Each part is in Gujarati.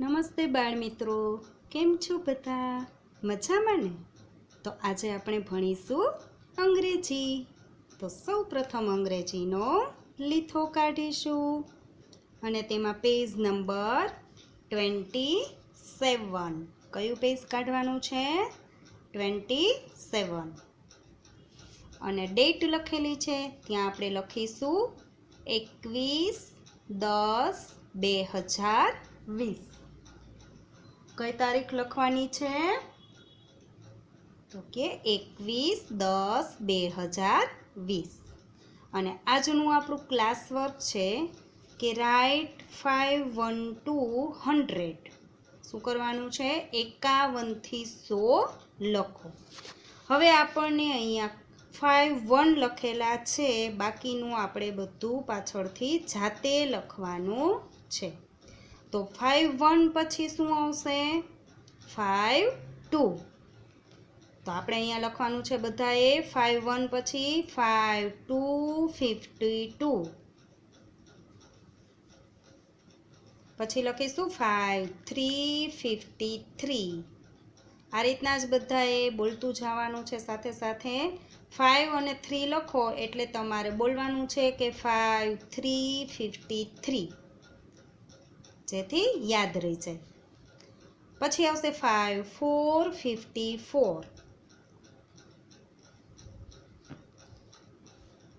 નમસ્તે બાળ મિત્રો, કેમ છો બધા? મજામાં ને? તો આજે આપણે ભણીશું અંગ્રેજી. તો સૌ પ્રથમ અંગ્રેજીનો લીથો કાઢીશું અને તેમાં પેજ નંબર 27. કયું પેજ કાઢવાનું છે? 27. અને ડેટ લખેલી છે ત્યાં આપણે લખીશું 21/10/2020. કઈ તારીખ લખવાની છે? તો કે 21/10/2020. અને આજનું આપણું ક્લાસ વર્ક છે કે રાઇટ 5 1 to 100. શું કરવાનું છે? 51 થી 100 લખો. હવે આપણને અહીંયા 5 1 લખેલા છે, બાકીનું આપણે બધું પાછળથી જાતે લખવાનું છે. તો 5 1 પછી શું આવશે? 5 2. તો આપણે અહીંયા લખવાનું છે બધાએ 5 1 પછી 5 2 52. પછી લખીશું 5 3 53. આ રીતના જ બધાએ બોલતું જવાનું છે. સાથે સાથે 5 અને 3 લખો એટલે તમારે બોલવાનું છે કે 5 3 53, જેથી યાદ રહી જાય. પછી આવશે 5 4 54.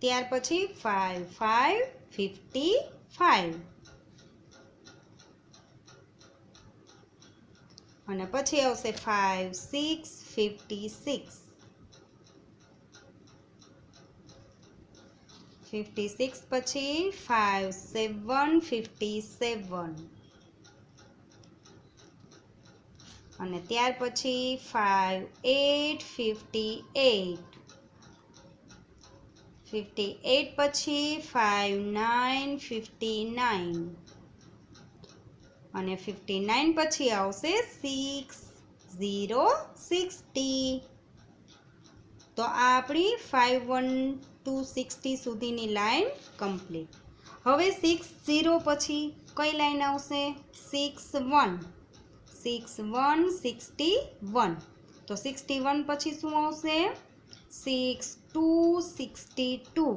ત્યાર પછી 5 5 55. અને પછી આવશે 5 6 56. 56 પછી 5 7 57. અને ત્યાર પછી 5 8 58. 58 પછી 5 9 59. અને 59 પછી આવશે 6 0 60. તો આ આપણી 5 1 to 60 સુધીની લાઈન કમ્પ્લીટ. હવે 6 0 પછી કઈ લાઈન આવશે? 6 1. 6 1 61. તો 61 પછી શું આવશે? 6 2 62.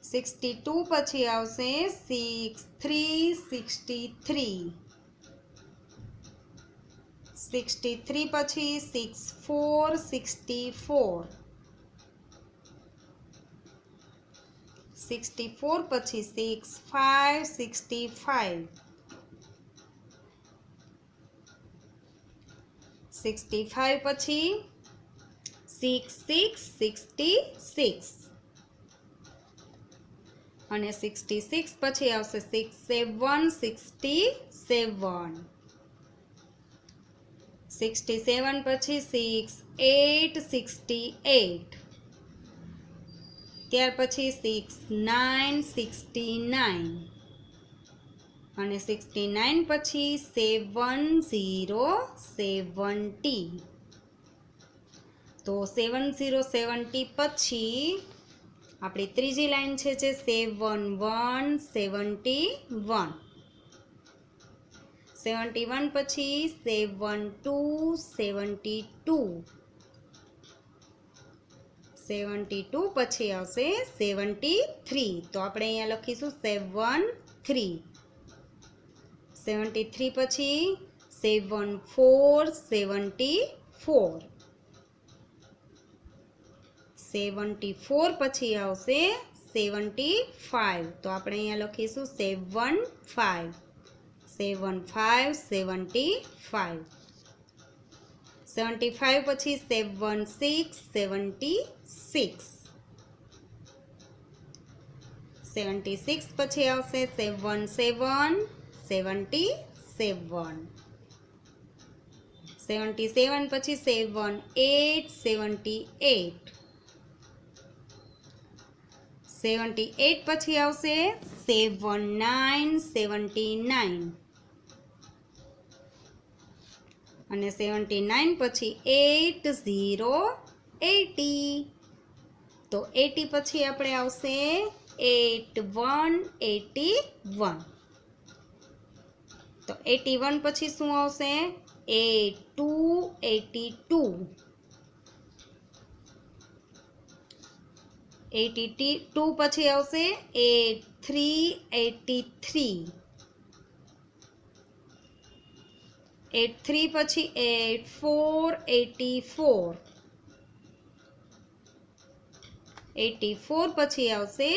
62 પછી આવશે 6 3 63. 63 પછી 6 4 64. 64 પછી 6 5 65. 65 પછી 6 6 66. અને 66 પછી આવશે 6 7 67. 67 પછી 6 8 68. ત્યાર પછી 6 9 69. અને 69 પછી 70 70. તો 70 70 પછી આપણી ત્રીજી લાઈન છે જે 71 71. 71 પછી 72 72. 72 પછી આવશે 73. તો આપણે અહીંયા લખીશું 73. 73 પછી 74 74. 74 પછી આવશે 75. તો આપણે અહીંયા લખીશું 75. 75 75. 75 પછી 76 76. 76 પછી આવશે 77 77. 77 પછી 78 78. 78 પછી આવશે 79 79. અને 79 પછી 80 80. તો 80 પછી આપણે આવશે 81 81. તો 81 પછી શું આવશે 82 82 પછી આવશે 83 83 પછી 84 84 પછી આવશે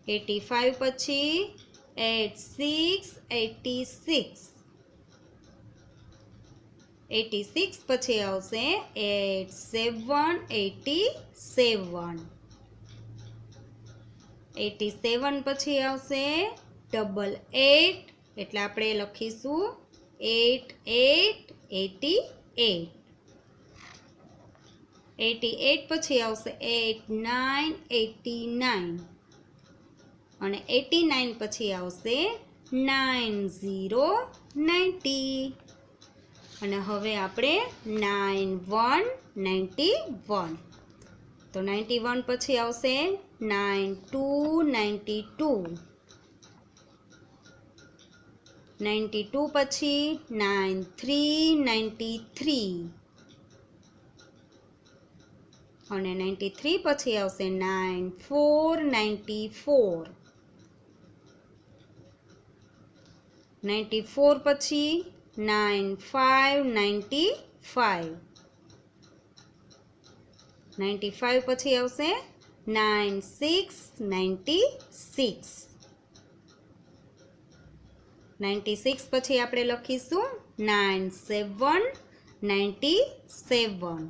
85 પછી 86 પછી આવશે 87 પછી આવશે 88 એટલે આપણે લખીશું 88 પછી આવશે 89 અને 89 પછી આવશે 90 અને હવે આપણે 91 તો 91 પછી આવશે 92 પછી 93 અને 93 પછી આવશે 94 પછી 95 પછી આવશે 96 પછી આપણે લખીશું 97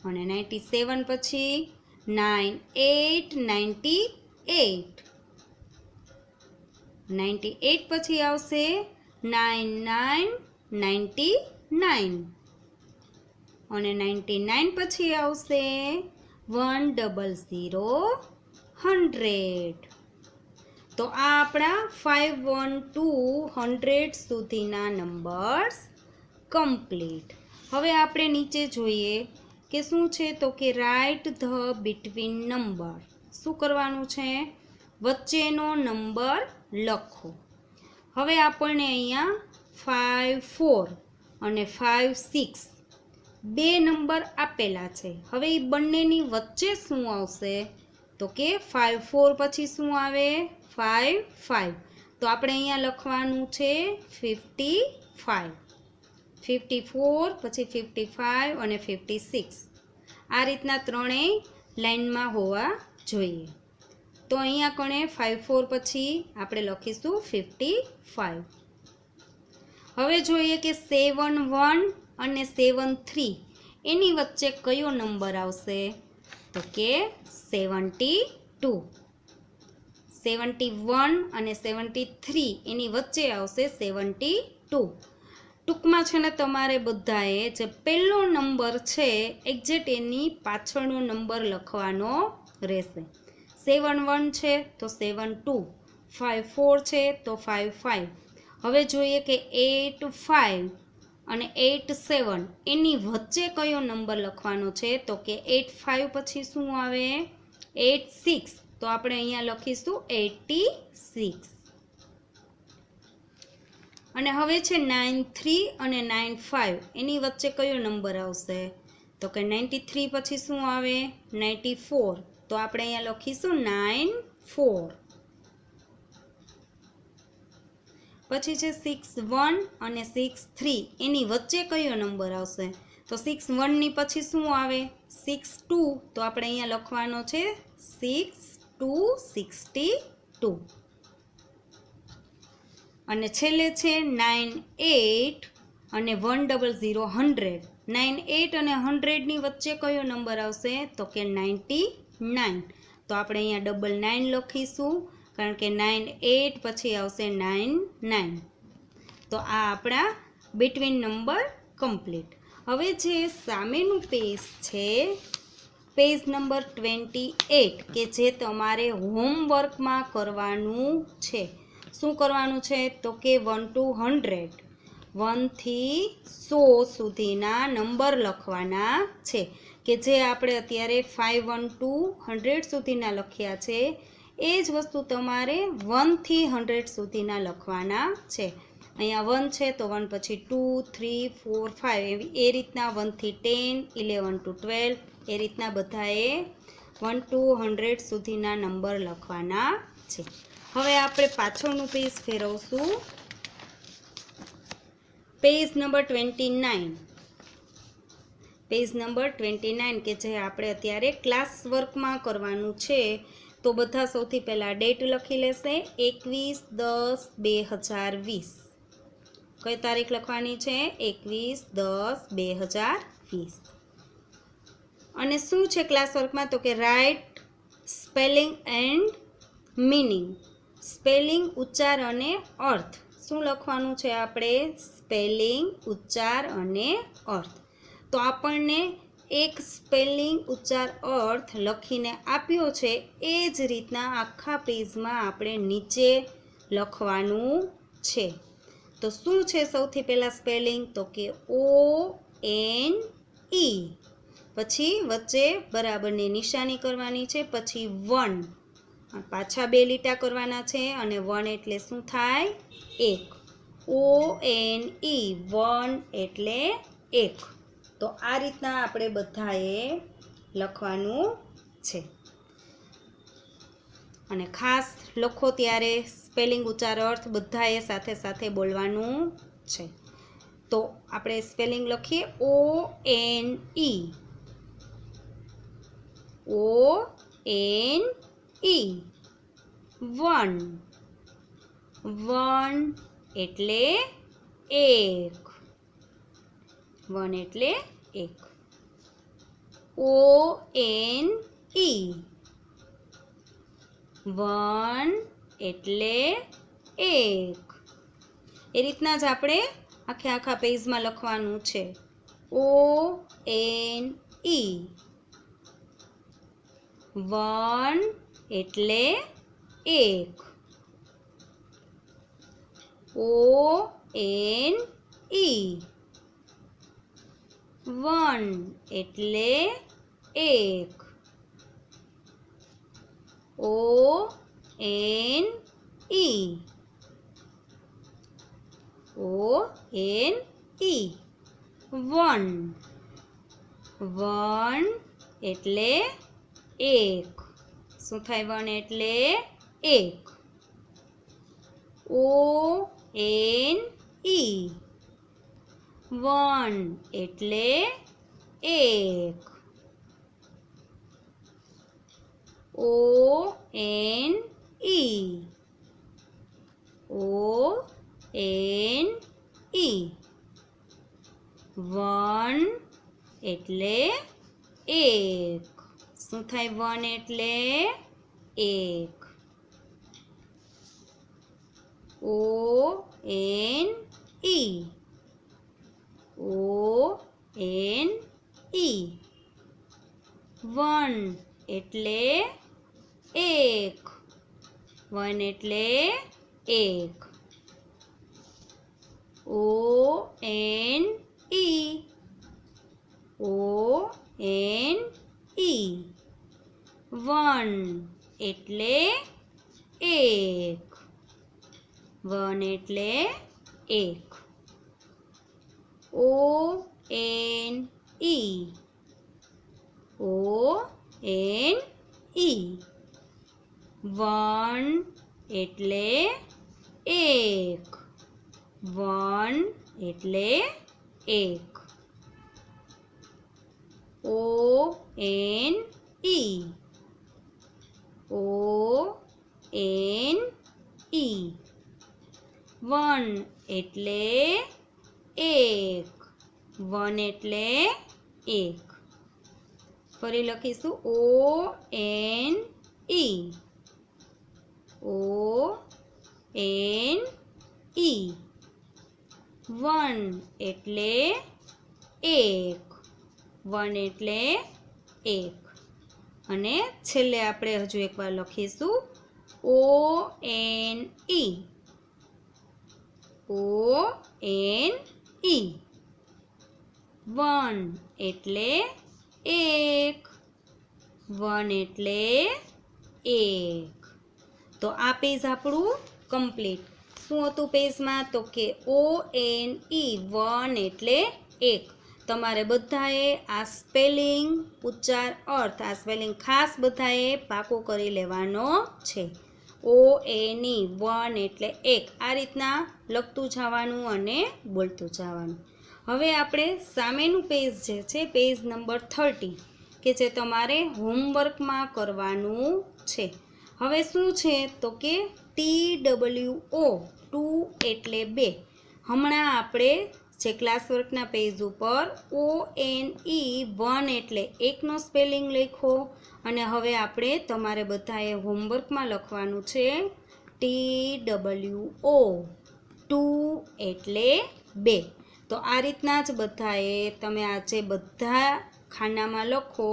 અને 97 પછી 98 પછી આવશે 99 અને 99 પછી આવશે 100 તો આ આપણા 512 સુધીના નંબર્સ કમ્પ્લીટ. હવે આપણે નીચે જોઈએ કે શું છે તો કે રાઇટ ધ બિટવીન નંબર. શું કરવાનું છે? વચ્ચેનો નંબર લખો. હવે આપણને અહીંયા 54 અને 56 બે નંબર આપેલા છે. હવે એ બંનેની વચ્ચે શું આવશે તો કે 54 પછી શું આવે 55 તો આપણે અહીંયા લખવાનું છે 55 54 પછી 55 અને 56 આ રીતના ત્રણેય લાઈનમાં હોવા જોઈએ. તો અહીંયા કણે 54 પછી આપણે લખીશું 55. હવે જોઈએ કે 71 અને 73 એની વચ્ચે કયો નંબર આવશે તો કે 72. 71 અને 73 એની વચ્ચે આવશે 72. ટૂંકમાં છે ને તમારે બધાએ જે પહેલો નંબર છે એક્ઝેક્ટ એની પાછળનો નંબર લખવાનો રહેશે. 71 છે તો 72, 54 છે તો 55. હવે જોઈએ કે 85 અને 87 એની વચ્ચે કયો નંબર લખવાનો છે તો કે 85 પછી શું આવે 86 તો આપણે અહીંયા લખીશું 86. અને હવે છે 93 અને 95 એની વચ્ચે કયો નંબર આવશે તો કે 93 પછી શું આવે 94 તો આપણે અહીંયા લખીશું 94. પછી છે 61 અને 63 એની વચ્ચે કયો નંબર આવશે તો 61 ની પછી શું આવે 62 તો આપણે અહીંયા લખવાનો છે 62. અને છેલ્લે છે 98 અને 100 100. 98 અને 100 ની વચ્ચે કયો નંબર આવશે તો કે 99 તો આપણે અહીંયા 99 લખીશું કારણ કે 98 પછી આવશે 99. તો આ આપણા બિટવીન નંબર કમ્પ્લીટ. હવે જે સામેનું પેજ છે પેજ નંબર 28 કે જે તમારે હોમવર્કમાં કરવાનું છે. શું કરવાનું છે તો કે 1 to 100 1 થી 100 સુધીના નંબર લખવાના છે કે જે આપણે અત્યારે 512 100 સુધીના લખ્યા છે એ જ વસ્તુ તમારે 1 થી 100 સુધીના લખવાના છે. અહીંયા 1 છે તો 1 પછી 2 3 4 5 એ રીતના 1 થી 10 11 to 12 એ રીતના બધાએ 1 to 100 સુધીના નંબર લખવાના છે. હવે આપણે પાછળનું પેજ ફેરવશું. Page number 29. પેજ નંબર 29 કે જે આપણે અત્યારે ક્લાસ વર્કમાં કરવાનું છે. તો બધા સૌથી પહેલાં ડેટ લખી લેશે 21/10/2020. કઈ તારીખ લખવાની છે? 21/10/2020. અને શું છે ક્લાસ વર્કમાં? તો કે right spelling and meaning. Spelling, ઉચ્ચાર અને અર્થ. શું લખવાનું છે આપણે? સ્પેલિંગ, ઉચ્ચાર અને અર્થ. તો આપણને એક સ્પેલિંગ, ઉચ્ચાર, અર્થ લખીને આપ્યો છે એ જ રીતના આખા પેજમાં આપણે નીચે લખવાનું છે. તો શું છે સૌથી પહેલાં સ્પેલિંગ? તો કે ONE. પછી વચ્ચે બરાબરની નિશાની કરવાની છે. પછી 1, પાછા 2 લીટા કરવાના છે અને 1 એટલે શું થાય? 1. ONE 1 એટલે 1. તો આ રીતના આપણે બધાએ લખવાનું છે. અને ખાસ લખો ત્યારે સ્પેલિંગ, ઉચ્ચાર, અર્થ બધાએ સાથે સાથે બોલવાનું છે. તો આપણે સ્પેલિંગ લખીએ ONE. ONE 1. 1 એટલે 1. 1 એટલે 1. ONE 1 એટલે 1. એ રીતના જ આપણે આખા પેજમાં લખવાનું છે. ONE 1 એટલે 1. ONE 1 એટલે 1. ONE 1 એટલે 1. શું થાય? 1 એટલે 1. ONE 1 એટલે 1. ONE 1 એટલે 1. શું થાય? 1 એટલે 1. ONE 1 એટલે 1. 1 એટલે 1. ONE 1 એટલે 1. 1 એટલે 1. ONE 1 એટલે 1. 1 એટલે 1. ONE 1 એટલે 1. 1 એટલે 1. ફરી લખીશું. ONE 1 એટલે 1. 1 એટલે 1. અને છેલ્લે આપણે હજુ એકવાર લખીશું. ONE 1 એટલે 1, 1 એટલે 1। તો આ પેજ આપણું કમ્પ્લીટ। શું હતું પેજમાં? તો કે ONE 1 એટલે 1। તમારે બધાએ આ સ્પેલિંગ, ઉચ્ચાર, અર્થ, આ સ્પેલિંગ ખાસ બધાએ પાકો કરી લેવાનો છે। ONE 1 એટલે 1 આ રીતના લખતું જવાનું અને બોલતું જવાનું। હવે આપણે સામેનું પેજ જે છે પેજ નંબર 30 કે જે તમારે હોમવર્કમાં કરવાનું છે। હવે શું છે તો કે TWO 2 એટલે 2। હમણાં આપણે જે ક્લાસવર્કના પેજ ઉપર ONE 1 એટલે 1 નો સ્પેલિંગ લખ્યો અને હવે આપણે તમારે બધાએ હોમવર્કમાં લખવાનું છે TWO 2 એટલે 2। તો આ રીતના જ બધાએ તમે આ જે બધા ખાનામાં લખો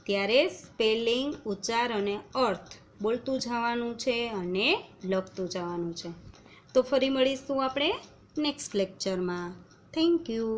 ત્યારે સ્પેલિંગ, ઉચ્ચાર અને અર્થ બોલતું જવાનું છે અને લખતું જવાનું છે। તો ફરી મળીશું આપણે નેક્સ્ટ લેક્ચરમાં। Thank you.